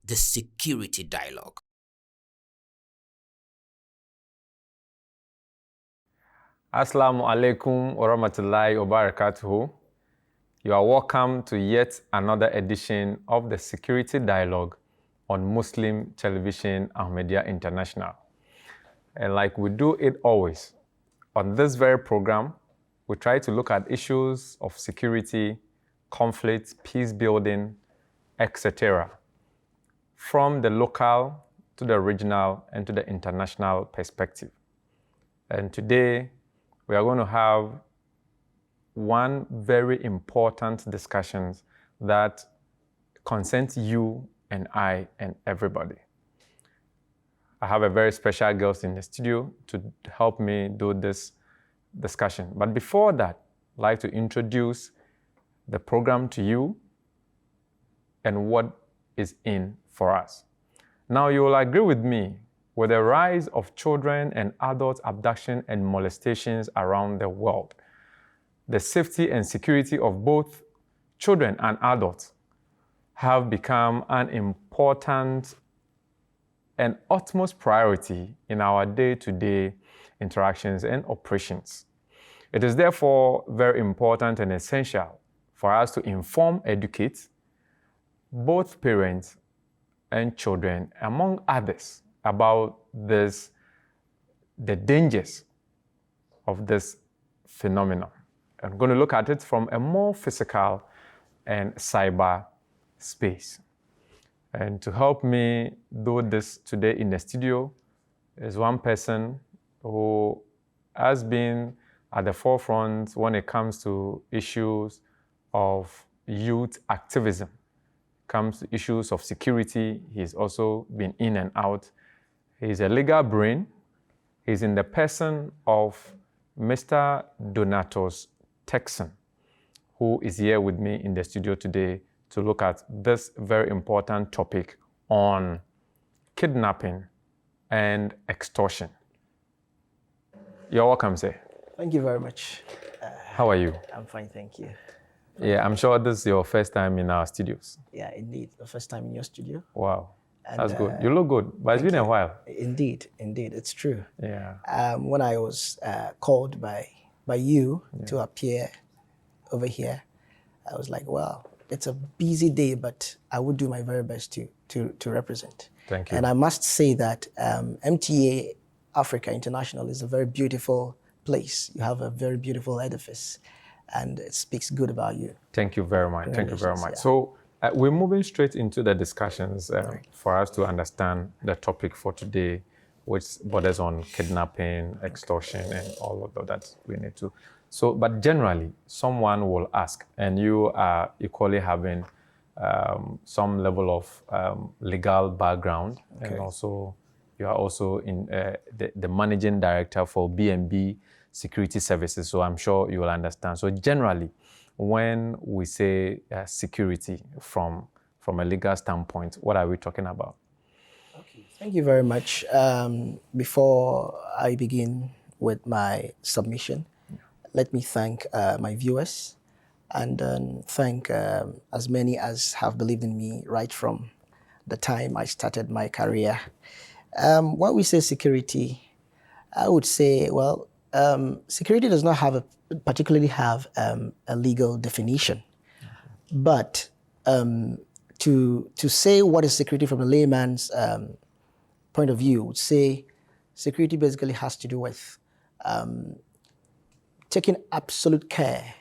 the Security Dialogue. Assalamu alaikum wa rahmatullahi wa barakatuhu. You are welcome to yet another edition of the Security Dialogue on Muslim Television and Media International. And like we do it always, on this very program, we try to look at issues of security, conflict, peace building, etc., from the local to the regional and to the international perspective. And today, we are going to have one very important discussion that concerns you and I and everybody. I have a very special guest in the studio to help me do this discussion. But before that, I'd like to introduce the program to you and what is in for us. Now, you will agree with me, with the rise of children and adult abduction and molestations around the world, the safety and security of both children and adults have become an important and utmost priority in our day-to-day interactions and operations. It is therefore very important and essential for us to inform, educate both parents and children, among others, about the dangers of this phenomenon. I'm going to look at it from a more physical and cyber space. And to help me do this today in the studio is one person who has been at the forefront when it comes to issues of youth activism, comes to issues of security. He's also been in and out. He's a legal brain. He's in the person of Mr. Donatus Texan, who is here with me in the studio today to look at this very important topic on kidnapping and extortion. You're welcome, sir. Thank you very much. How are you? I'm fine, thank you. Yeah, I'm sure this is your first time in our studios. Yeah, indeed, the first time in your studio. Wow, And, that's good. You look good, but it's been a while. Indeed, it's true. Yeah. When I was called by you to appear over here, I was like, well, it's a busy day, but I would do my very best to represent. Thank you. And I must say that MTA Africa International is a very beautiful place. You have a very beautiful edifice, and it speaks good about you. Thank you very much. Thank you very much. Yeah. So we're moving straight into the discussions for us to understand the topic for today, which borders on kidnapping, extortion, and all of that we need to. So, but generally, someone will ask, and you are equally having some level of legal background, and also you are also in the managing director for B&B Security Services. So I'm sure you will understand. So generally, when we say security from a legal standpoint, what are we talking about? Okay, thank you very much. Before I begin with my submission, let me thank my viewers and thank as many as have believed in me right from the time I started my career. When we say security, I would say, well, security does not particularly have a legal definition. But to say what is security from a layman's point of view, would say security basically has to do with taking absolute care,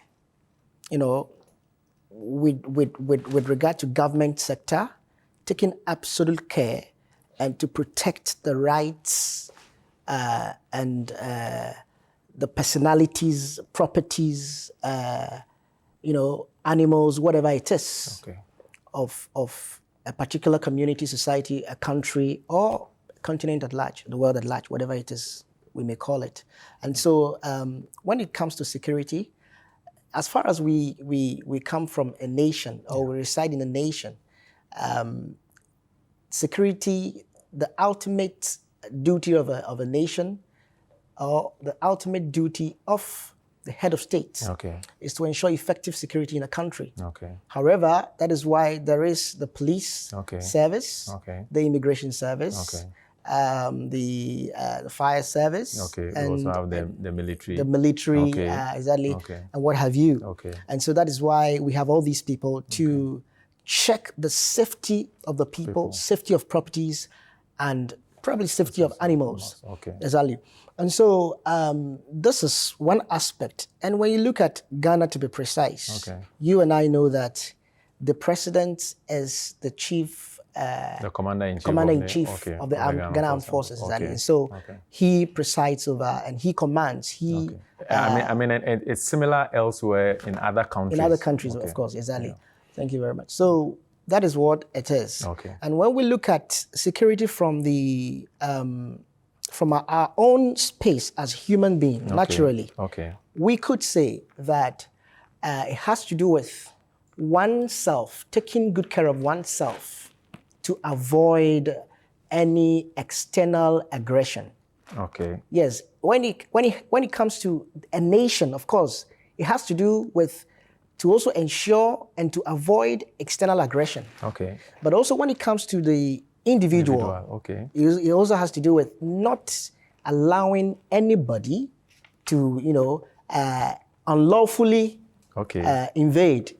with regard to government sector, taking absolute care and to protect the rights and the personalities, properties, animals, whatever it is, of a particular community, society, a country, or a continent at large, the world at large, whatever it is we may call it. And so when it comes to security, as far as we come from a nation or we reside in a nation, security, the ultimate duty of a nation, or the ultimate duty of the head of state, Okay. is to ensure effective security in a country. Okay. However, that is why there is the police Okay. service, Okay. the immigration service, Okay. the fire service, Okay. We and also have the military. the military, Okay. exactly, Okay. and what have you. Okay. And so that is why we have all these people to check the safety of the people, safety of properties, and probably safety of animals. Okay. Exactly. And so this is one aspect. And when you look at Ghana, to be precise, Okay. you and I know that the president is the chief, The commander-in-chief of the Ghana Armed Forces. Okay. Exactly. And so he presides over and he commands. He I mean, it's similar elsewhere in other countries. in other countries, of course. Exactly. Thank you very much. So that is what it is. Okay. And when we look at security from the from our own space as human beings, naturally, we could say that it has to do with oneself, taking good care of oneself to avoid any external aggression. Okay. Yes, when it comes to a nation, of course, it has to do with to also ensure and to avoid external aggression. Okay. But also when it comes to the individual, okay. It also has to do with not allowing anybody to, unlawfully invade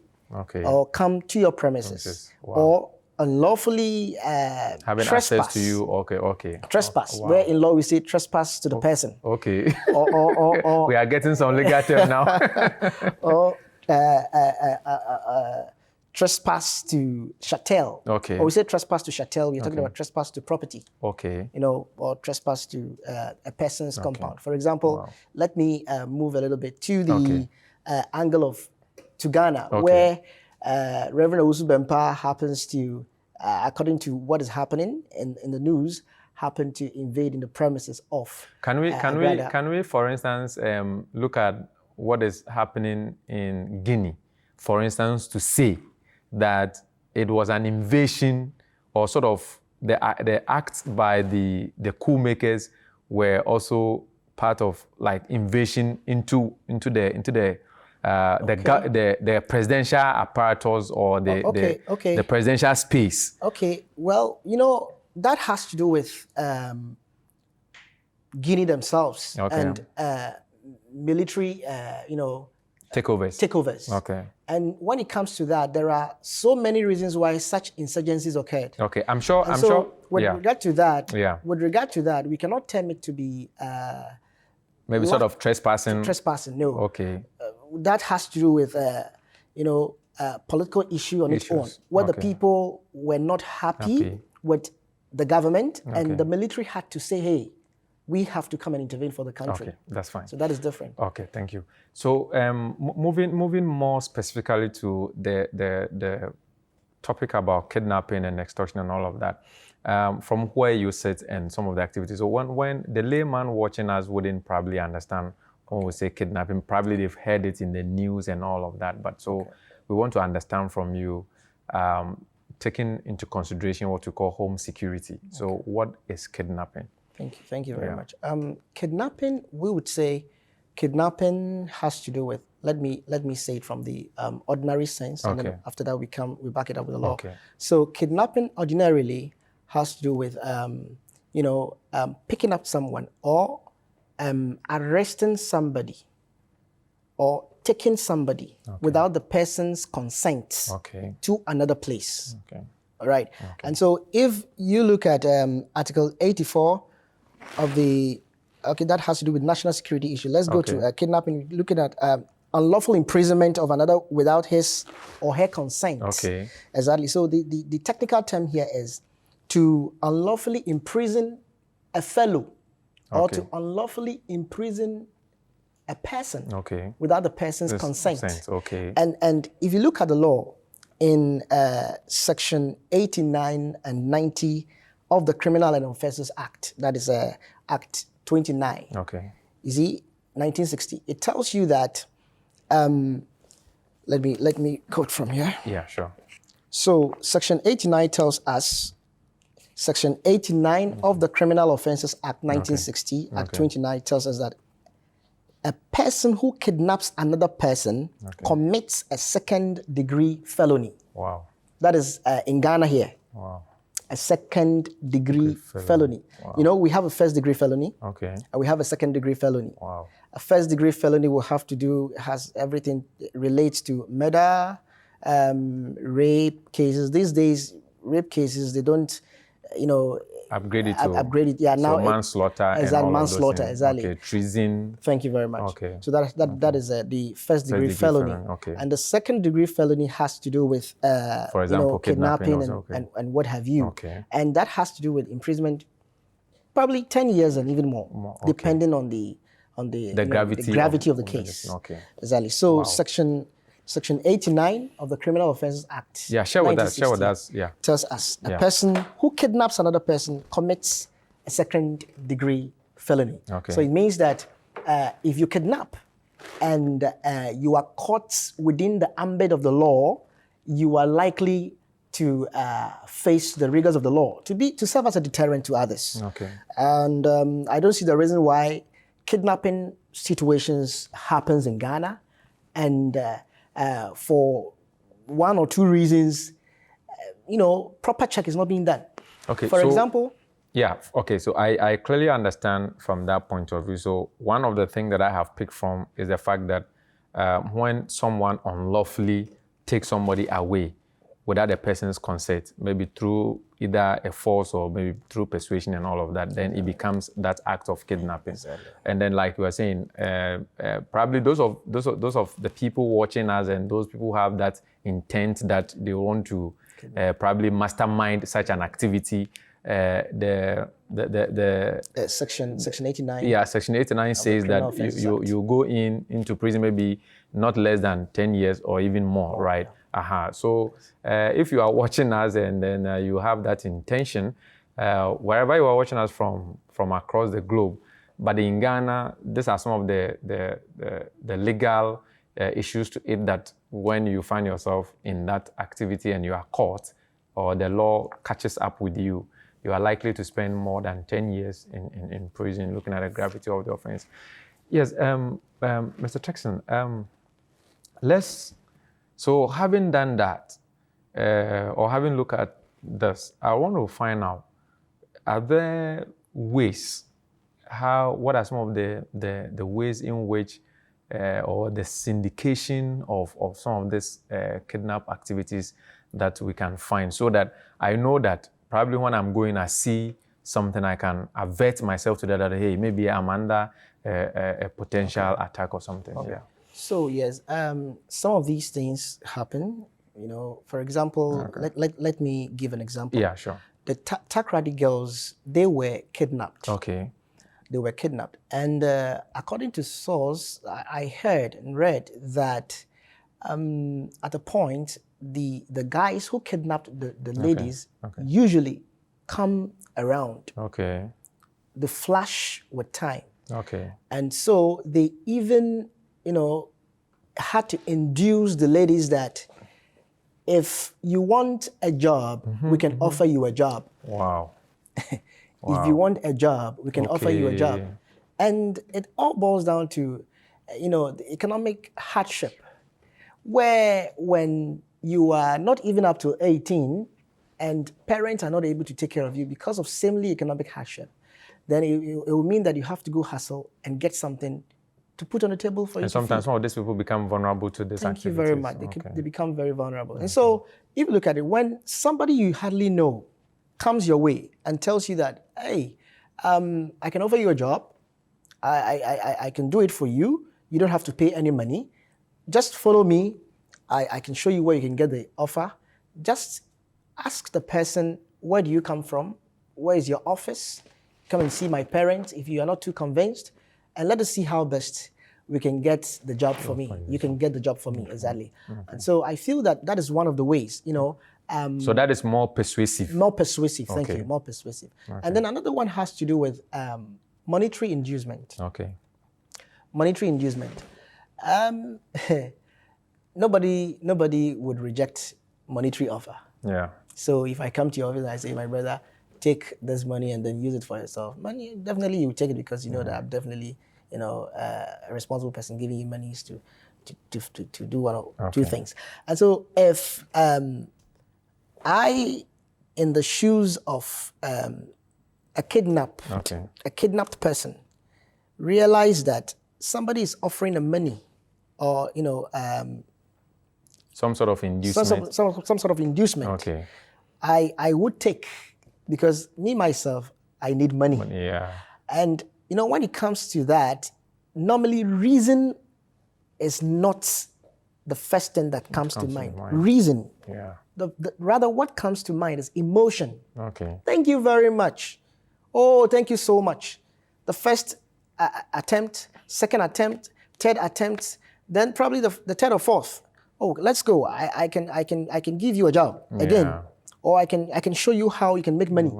or come to your premises or unlawfully having trespass. access to you. Okay. Trespass. Where in law we say trespass to the person. Okay. Or we are getting some legal term now. or trespass to chattel. Okay. Or we say trespass to chattel, we're talking about trespass to property. Okay. Or trespass to a person's compound. For example, let me move a little bit to the angle of to Ghana, where Reverend Owusu Bempa happens to, according to what is happening in the news, happened to invade in the premises of. Can we, for instance, look at what is happening in Guinea, for instance, to say that it was an invasion or sort of the acts by the coup makers were also part of like invasion into the presidential apparatus or the presidential space. Okay, well, that has to do with Guinea themselves and military, takeovers. Okay. And when it comes to that, there are so many reasons why such insurgencies occurred. Okay, I'm sure. With regard to that, we cannot term it to be maybe sort of trespassing. Trespassing, no. Okay. That has to do with political issue on its own, where the people were not happy with the government, and the military had to say, hey, we have to come and intervene for the country. Okay, that's fine. So that is different. Okay, thank you. So moving more specifically to the topic about kidnapping and extortion and all of that, from where you sit and some of the activities. So when the layman watching us wouldn't probably understand when we say kidnapping, probably they've heard it in the news and all of that. But so we want to understand from you, taking into consideration what we call home security. So what is kidnapping? Thank you very much. Kidnapping, we would say, kidnapping has to do with. Let me say it from the ordinary sense, and then after that we back it up with the law. Okay. So kidnapping ordinarily has to do with picking up someone or arresting somebody or taking somebody without the person's consent to another place. Okay. All right. Okay. And so if you look at Article 84 of the, that has to do with national security issue. Let's go to kidnapping, looking at unlawful imprisonment of another without his or her consent. Okay. Exactly. So the technical term here is to unlawfully imprison a fellow or to unlawfully imprison a person without the person's consent. Okay. And if you look at the law in section 89 and 90 of the Criminal and Offences Act, that is Act 29. Okay. You see, 1960. It tells you that. Let me quote from here. Yeah, sure. So section 89 tells us. Section 89 of the Criminal Offences Act 1960, Act 29 tells us that a person who kidnaps another person commits a second-degree felony. Wow. That is in Ghana here. Wow. A second-degree felony. Wow. You know, we have a first-degree felony. Okay. And we have a second-degree felony. Wow. A first-degree felony will have to do, has everything relates to murder, rape cases. These days, rape cases, they don't, you know, upgrade it to upgrade it. Yeah, now so manslaughter and all manslaughter, of those exactly. Okay, treason. Thank you very much. Okay. So that is the first-degree felony. Okay. And the second-degree felony has to do with, for example, you know, kidnapping and what have you. Okay. And that has to do with imprisonment, probably 10 years and even more, depending on the gravity of the case. Okay. Exactly. So Section 89 of the Criminal Offences Act. Yeah, share with us. Yeah. Tells us a person who kidnaps another person commits a second-degree felony. Okay. So it means that if you kidnap and you are caught within the ambit of the law, you are likely to face the rigors of the law, to serve as a deterrent to others. Okay. And I don't see the reason why kidnapping situations happens in Ghana, and for one or two reasons, you know, proper check is not being done. Okay. For example. Yeah. Okay. So I clearly understand from that point of view. So one of the things that I have picked from is the fact that when someone unlawfully takes somebody away without a person's consent, maybe through either a force or maybe through persuasion and all of that, then it becomes that act of kidnapping. Exactly. And then, like you were saying, probably those of the people watching us and those people who have that intent that they want to probably mastermind such an activity. Section 89. Yeah, Section 89 says that you go into prison maybe not less than 10 years or even more, right? So if you are watching us and then you have that intention, wherever you are watching us from across the globe, but in Ghana, these are some of the legal issues to it, that when you find yourself in that activity and you are caught or the law catches up with you, you are likely to spend more than 10 years in prison, looking at the gravity of the offense. Yes, Mr. Texan, so having done that, or having looked at this, I want to find out, are there ways, what are some of the ways in which, or the syndication of some of these kidnap activities that we can find, so that I know that probably when I'm going, I see something, I can avert myself to that, hey, maybe I'm under a potential attack or something. Okay. Yeah. So yes, some of these things happen. You know, for example, let me give an example. Yeah, sure. The Takrady girls, they were kidnapped. Okay. They were kidnapped, and according to source, I heard and read that at a point, the guys who kidnapped the ladies usually come around. Okay. They flash with time. Okay. And so they even, you know, had to induce the ladies that if you want a job, we can offer you a job. Wow. If you want a job, we can offer you a job. And it all boils down to, you know, the economic hardship, where when you are not even up to 18 and parents are not able to take care of you because of simply economic hardship, then it will mean that you have to go hustle and get something to put on the table for you. And sometimes some of these people become vulnerable to this activity. Thank you very much. They become very vulnerable. And so if you look at it, when somebody you hardly know comes your way and tells you that, hey, I can offer you a job, I can do it for you, you don't have to pay any money, just follow me, I can show you where you can get the offer. Just ask the person, where do you come from? Where is your office? Come and see my parents if you are not too convinced, and let us see how best we can get the job for me. You can get the job for me, exactly. And so I feel that is one of the ways, you know. So that is more persuasive. More persuasive, thank you, more persuasive. And then another one has to do with monetary inducement. Okay. Monetary inducement. Nobody would reject monetary offer. Yeah. So if I come to your office and I say, my brother, take this money and then use it for yourself, money, definitely you take it because you know that I'm definitely a responsible person giving you money to do one or two things. And so if I, in the shoes of a kidnapped person, realize that somebody is offering the money, or some sort of inducement. some sort of inducement. Okay. I would take, because me myself, I need money. Yeah. And when it comes to that, normally reason is not the first thing that comes to mind. Reason. Yeah. Rather, what comes to mind is emotion. Okay. Thank you very much. Oh, thank you so much. The first attempt, second attempt, third attempt, then probably the third or fourth. Oh, let's go. I can give you a job again, or I can show you how you can make money,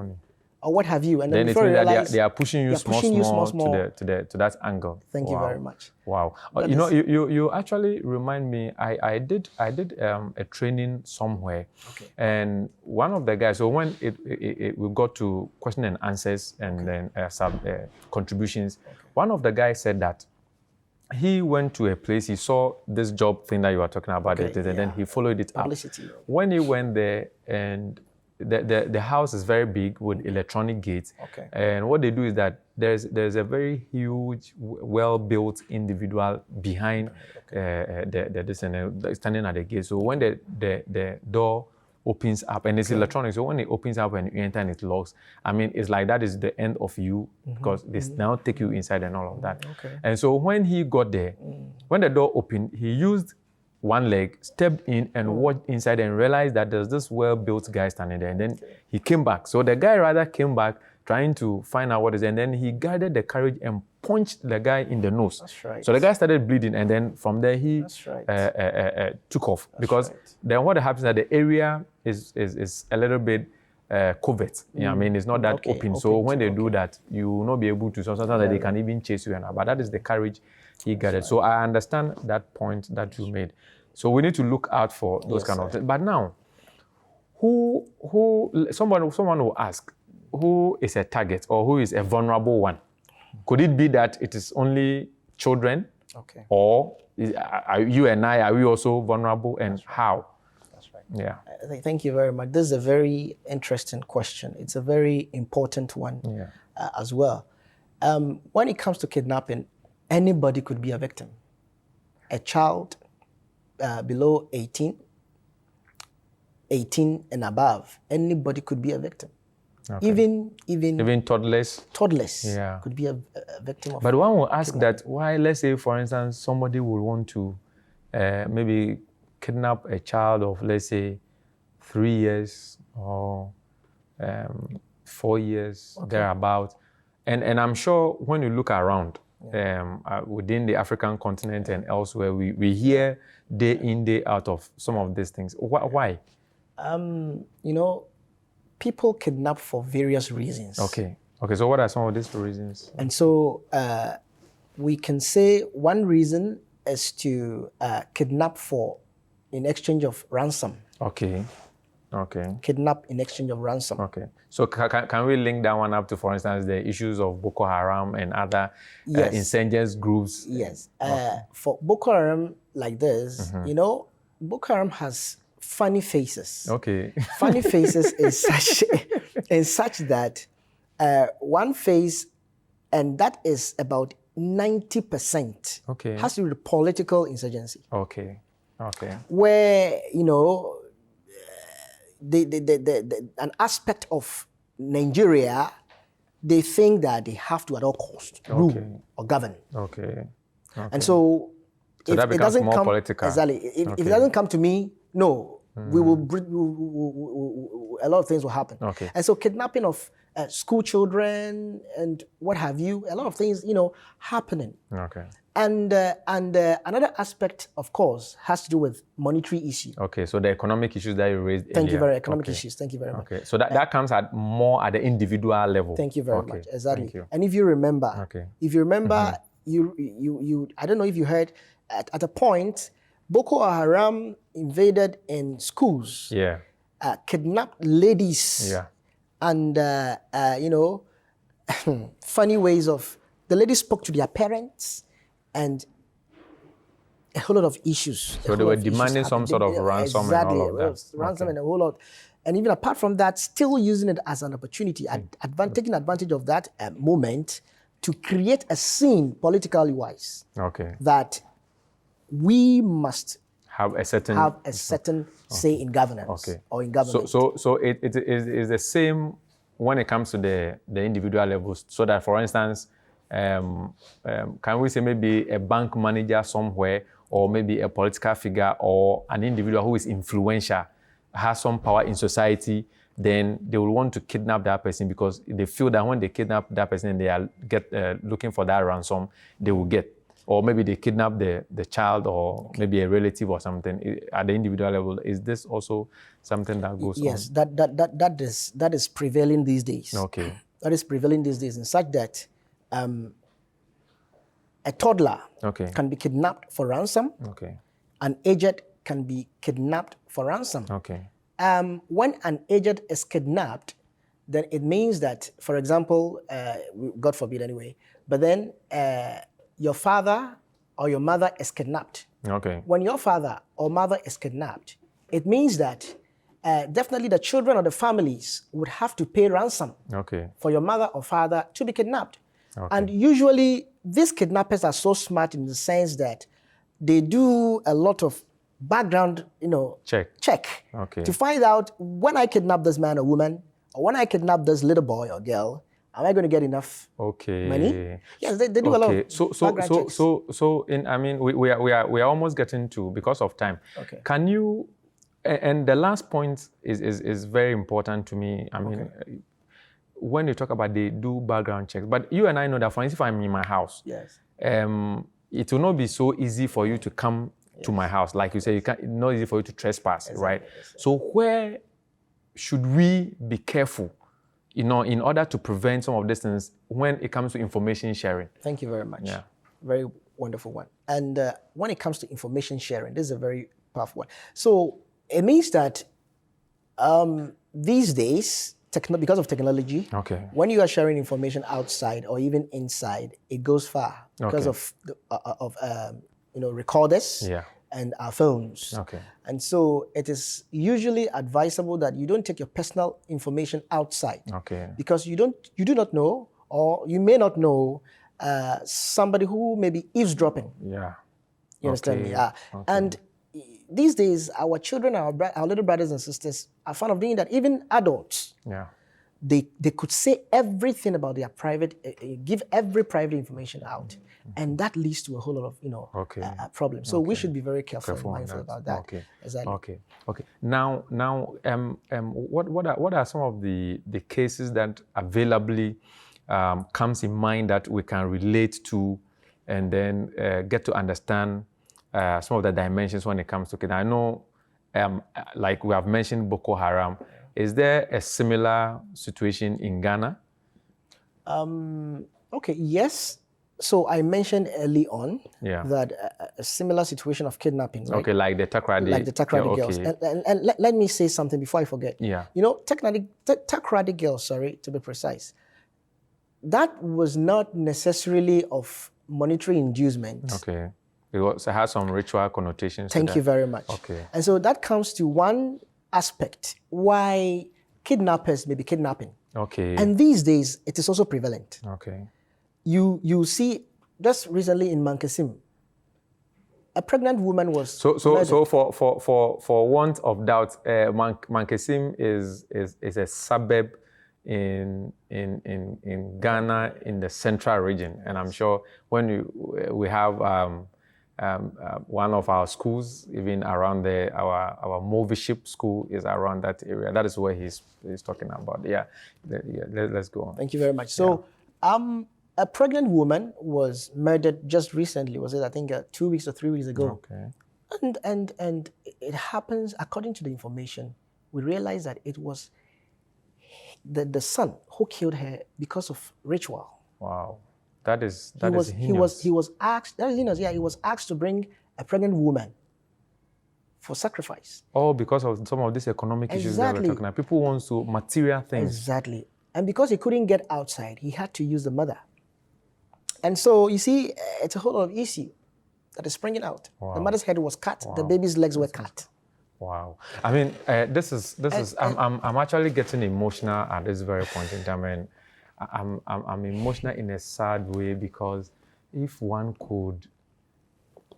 or what have you. And then before you realize, they are pushing you small to that angle. Thank you very much. Wow. You actually remind me. I did a training somewhere, and one of the guys. So when we got to question and answers and then some contributions, one of the guys said that he went to a place, he saw this job thing that you were talking about, and then he followed it up. When he went there, and the house is very big with electronic gates, and what they do is that there's a very huge, well-built individual behind this and standing at the gate. So when the door opens up, and it's electronic, so when it opens up and you enter and it locks, I mean, it's like that is the end of you, because they now take you inside and all of that. And so when he got there, when the door opened, he used one leg, stepped in and walked inside and realized that there's this well-built guy standing there. And then he came back. So the guy rather came back trying to find out what is, and then he gathered the courage and punched the guy in the nose. So the guy started bleeding, and then from there he took off. Because then what happens is that the area is a little bit covert. I mean, it's not that open. So when they do that, you will not be able to. So sometimes they can even chase you, but that is the courage he gathered. So I understand that point that you made. So we need to look out for those kind of things. But now, someone will ask, who is a target or who is a vulnerable one? Could it be that it is only children? Or are you and I, are we also vulnerable, and how? That's right. Yeah. Thank you very much. This is a very interesting question. It's a very important one as well. When it comes to kidnapping, anybody could be a victim. A child below 18 and above, anybody could be a victim. Even toddlers could be a victim of. But one will ask that why, let's say, for instance, somebody will want to maybe kidnap a child of, let's say, 3 years or 4 years, thereabout. And I'm sure when you look around within the African continent and elsewhere, we hear day in, day out of some of these things. Why? People kidnap for various reasons. Okay, so what are some of these reasons? And so we can say one reason is to kidnap in exchange of ransom. Kidnap in exchange of ransom. So can we link that one up to, for instance, the issues of Boko Haram and other insurgent groups? Yes. For Boko Haram, like this, Boko Haram has funny faces. Funny faces in such that one face, and that is about 90%, has to do with political insurgency. Where, an aspect of Nigeria, they think that they have to at all costs rule or govern. And so if that it doesn't more come political. Exactly. If it doesn't come to me, no. We will a lot of things will happen. And so kidnapping of school children and what have you, a lot of things, happening. And another aspect, of course, has to do with monetary issues. So the economic issues that you raised Thank you very much. Economic issues. Thank you very much. So that comes more at the individual level. Thank you very much. Exactly. And if you remember, you I don't know if you heard, at a point, Boko Haram invaded in schools, kidnapped ladies, and funny ways of the lady spoke to their parents, and a whole lot of issues. So they were demanding some sort of ransom and all of that. Exactly, ransom and a whole lot. And even apart from that, still using it as an opportunity, taking advantage of that moment to create a scene politically wise. Okay. That we must have a certain say in governance or in government. So it is the same when it comes to the individual levels. So that, for instance, can we say maybe a bank manager somewhere, or maybe a political figure, or an individual who is influential, has some power in society, then they will want to kidnap that person because they feel that when they kidnap that person and they are looking for that ransom, they will get. Or maybe they kidnap the child, or maybe a relative or something at the individual level. Is this also something that goes on? Yes, that is prevailing these days. Okay. That is prevailing these days in such that a toddler can be kidnapped for ransom. Okay. An aged can be kidnapped for ransom. Okay. When an aged is kidnapped, then it means that, for example, God forbid anyway, but then your father or your mother is kidnapped. Okay. When your father or mother is kidnapped, it means that definitely the children or the families would have to pay ransom for your mother or father to be kidnapped. Okay. And usually these kidnappers are so smart in the sense that they do a lot of background, check to find out, when I kidnap this man or woman, or when I kidnap this little boy or girl, am I going to get enough money? Yes, they do a lot of background checks. So we are almost getting to, because of time. Okay. Can you, and the last point is very important to me. I mean, when you talk about they do background checks, but you and I know that, for instance, if I'm in my house, yes, it will not be so easy for you to come to my house. Like you say, it's not easy for you to trespass, right? Exactly. So where should we be careful, in order to prevent some of these things when it comes to information sharing? Thank you very much. Yeah. Very wonderful one. And when it comes to information sharing, this is a very powerful one. So it means that these days, because of technology, when you are sharing information outside or even inside, it goes far because of recorders and our phones. Okay. And so it is usually advisable that you don't take your personal information outside. Okay. Because you do not know, or you may not know somebody who may be eavesdropping. Yeah. You understand me? Yeah. Okay. And these days, our children, our little brothers and sisters are fond of doing that. Even adults. Yeah. They could say everything about their private, give every private information out. And that leads to a whole lot of, problems. So we should be very careful and mindful about that. Okay. Exactly. Okay. Now, what are some of the cases that availably comes in mind that we can relate to, and then get to understand some of the dimensions when it comes to kids? I know, like we have mentioned Boko Haram. Is there a similar situation in Ghana? Yes. So I mentioned early on that a similar situation of kidnapping, right? Okay, like the Takrady girls. And let me say something before I forget. Yeah. Takrady girls, to be precise, that was not necessarily of monetary inducement. Okay. It has some ritual connotations. Thank you very much. Okay. And so that comes to one aspect why kidnappers may be kidnapping. Okay. And these days, it is also prevalent. Okay. You see, just recently in Mankasim, a pregnant woman was murdered. So for want of doubt, Mankasim is a suburb in Ghana, in the central region, and I'm sure when we have one of our schools, even around there, our movie ship school is around that area. That is where he's talking about. Let's go on. Thank you very much. So, a pregnant woman was murdered just recently. Was it, I think, 2 weeks or 3 weeks ago? Okay. And it happens, according to the information, we realized that it was the son who killed her because of ritual. Wow. That is heinous. He was asked to bring a pregnant woman for sacrifice. Oh, because of some of these economic issues that we're talking about. People want to material things. Exactly. And because he couldn't get outside, he had to use the mother. And so you see, it's a whole lot of issue that is springing out. The mother's head was cut, the baby's legs were cut. Wow. I mean, this is. I'm actually getting emotional at this very point in time, and I'm emotional in a sad way, because if one could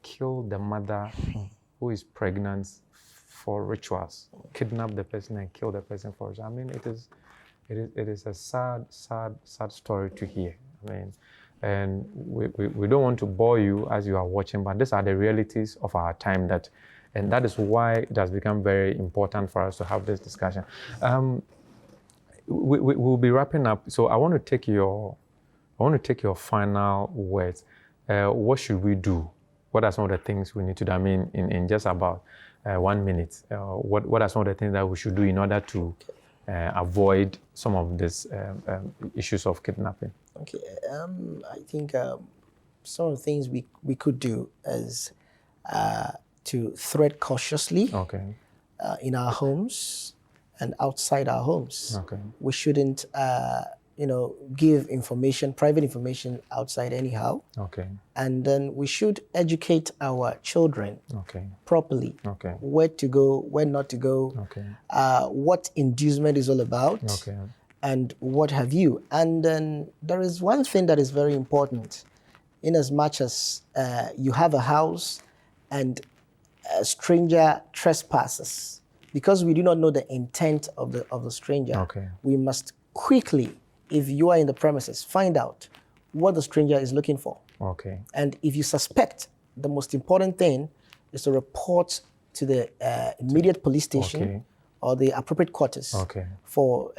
kill the mother who is pregnant for rituals, kidnap the person and kill the person for rituals, I mean, it is a sad story to hear. I mean, and we don't want to bore you as you are watching, but these are the realities of our time, and that is why it has become very important for us to have this discussion. We'll be wrapping up, so I want to take your final words. What should we do? What are some of the things we need to do? I mean, in just about 1 minute, what are some of the things that we should do in order to avoid some of these issues of kidnapping? Okay, I think some of the things we could do is to thread cautiously in our homes and outside our homes. Okay. We shouldn't, give information, private information outside anyhow. Okay. And then we should educate our children properly. Okay. Where to go, where not to go, what inducement is all about, and what have you. And then there is one thing that is very important, in as much as you have a house and a stranger trespasses, because we do not know the intent of the stranger. We must quickly, if you are in the premises, find out what the stranger is looking for. And if you suspect, the most important thing is to report to the immediate police station or the appropriate quarters for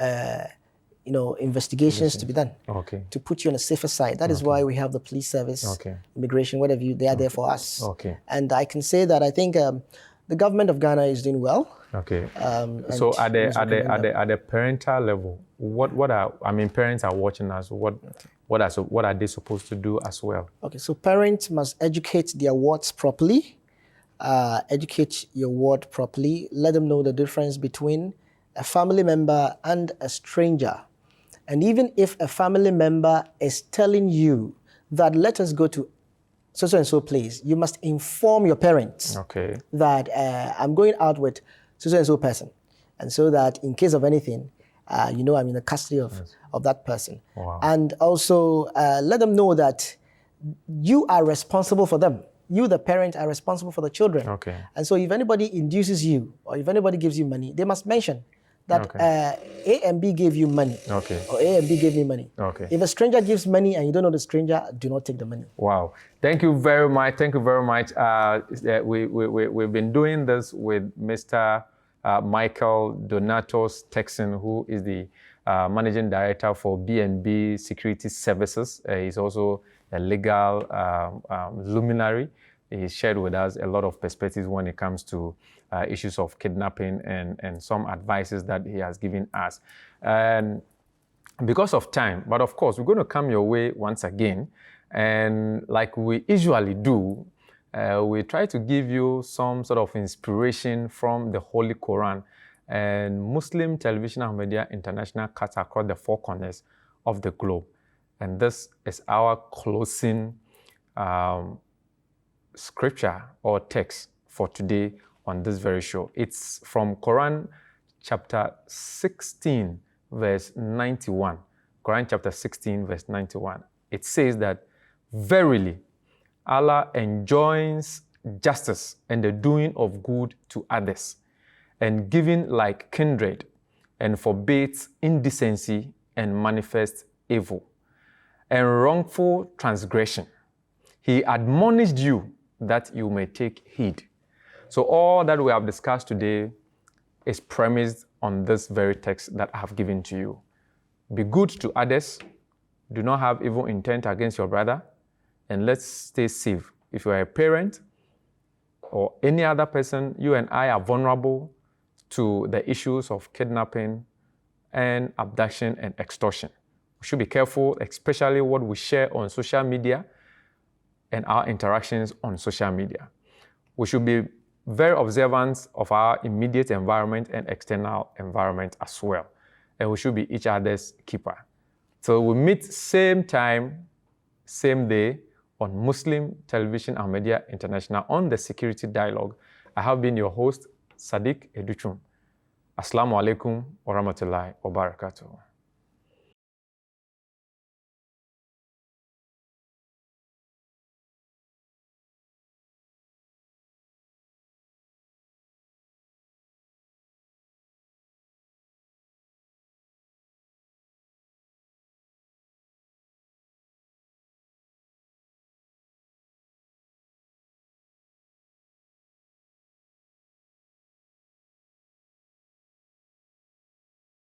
investigations to be done, to put you on a safer side. That is why we have the police service, immigration, whatever they are there for us. And I can say that I think the government of Ghana is doing well. So at the parental level, what are, I mean, parents are watching us. What are they supposed to do as well? So parents must educate their wards properly. Educate your ward properly. Let them know the difference between a family member and a stranger. And even if a family member is telling you that let us go to so and so place, you must inform your parents that I'm going out with so and so person, and so that in case of anything, I'm in the custody of that person. And also let them know that you are responsible for them. You, the parent, are responsible for the children. And so if anybody induces you, or if anybody gives you money, they must mention that A and B gave you money, or A and B gave me money. If a stranger gives money and you don't know the stranger, do not take the money. Wow. Thank you very much. Thank you very much. We've been doing this with Mr. Michael Donatos Texan, who is the Managing Director for B&B Security Services. He's also a legal luminary. He shared with us a lot of perspectives when it comes to issues of kidnapping and some advices that he has given us. And because of time, but of course, we're going to come your way once again. And like we usually do, we try to give you some sort of inspiration from the Holy Quran. And Muslim Television and Media International cuts across the four corners of the globe. And this is our closing scripture or text for today on this very show. It's from Quran chapter 16, verse 91. Quran chapter 16, verse 91. It says that, verily, Allah enjoins justice and the doing of good to others, and giving like kindred, and forbids indecency and manifest evil, and wrongful transgression. He admonished you that you may take heed. So all that we have discussed today is premised on this very text that I have given to you. Be good to others. Do not have evil intent against your brother. And let's stay safe. If you are a parent or any other person, you and I are vulnerable to the issues of kidnapping and abduction and extortion. We should be careful, especially what we share on social media and our interactions on social media. We should be very observant of our immediate environment and external environment as well. And we should be each other's keeper. So we meet same time, same day on Muslim Television and Media International on the Security Dialogue. I have been your host, Sadiq Educhum. Assalamu alaikum wa rahmatullahi wa barakatuh.